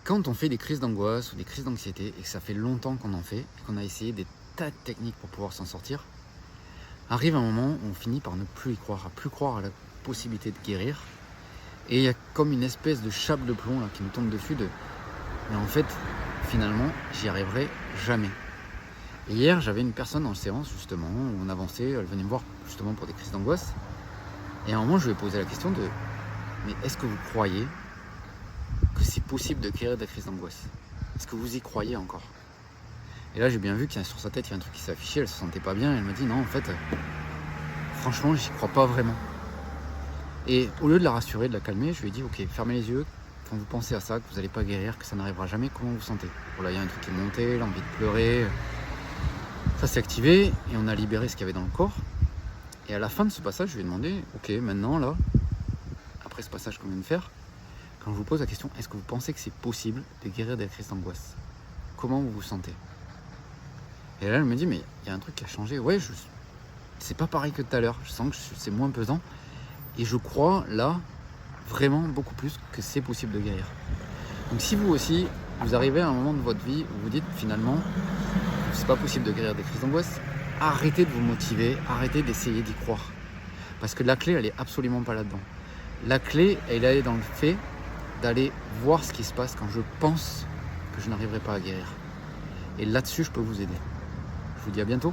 Quand on fait des crises d'angoisse ou des crises d'anxiété et que ça fait longtemps qu'on en fait et qu'on a essayé des tas de techniques pour pouvoir s'en sortir, arrive un moment où on finit par ne plus y croire, à plus croire à la possibilité de guérir. Et il y a comme une espèce de chape de plomb là, qui nous tombe dessus de mais en fait, finalement, j'y arriverai jamais. Et hier, j'avais une personne en séance justement, où on avançait, elle venait me voir justement pour des crises d'angoisse. Et à un moment, je lui ai posé la question de mais est-ce que vous croyez que c'est possible de guérir des crises d'angoisse? Est-ce que vous y croyez encore? Et là, j'ai bien vu qu'il y a sur sa tête, il y a un truc qui s'est affiché, elle se sentait pas bien, elle m'a dit non, en fait, franchement, j'y crois pas vraiment. Et au lieu de la rassurer, de la calmer, je lui ai dit ok, fermez les yeux, quand vous pensez à ça, que vous n'allez pas guérir, que ça n'arrivera jamais, comment vous sentez? Voilà, il y a un truc qui est monté, l'envie de pleurer, ça s'est activé et on a libéré ce qu'il y avait dans le corps. Et à la fin de ce passage, je lui ai demandé ok, maintenant, là, après ce passage qu'on vient de faire, quand je vous pose la question, est-ce que vous pensez que c'est possible de guérir des crises d'angoisse? Comment vous vous sentez? Et là, elle me dit, mais il y a un truc qui a changé. Ouais, c'est pas pareil que tout à l'heure. Je sens que c'est moins pesant. Et je crois, là, vraiment beaucoup plus que c'est possible de guérir. Donc si vous aussi, vous arrivez à un moment de votre vie où vous dites, finalement, c'est pas possible de guérir des crises d'angoisse, arrêtez de vous motiver, arrêtez d'essayer d'y croire. Parce que la clé, elle est absolument pas là-dedans. La clé, elle est dans le fait d'aller voir ce qui se passe quand je pense que je n'arriverai pas à guérir. Et là-dessus, je peux vous aider. Je vous dis à bientôt.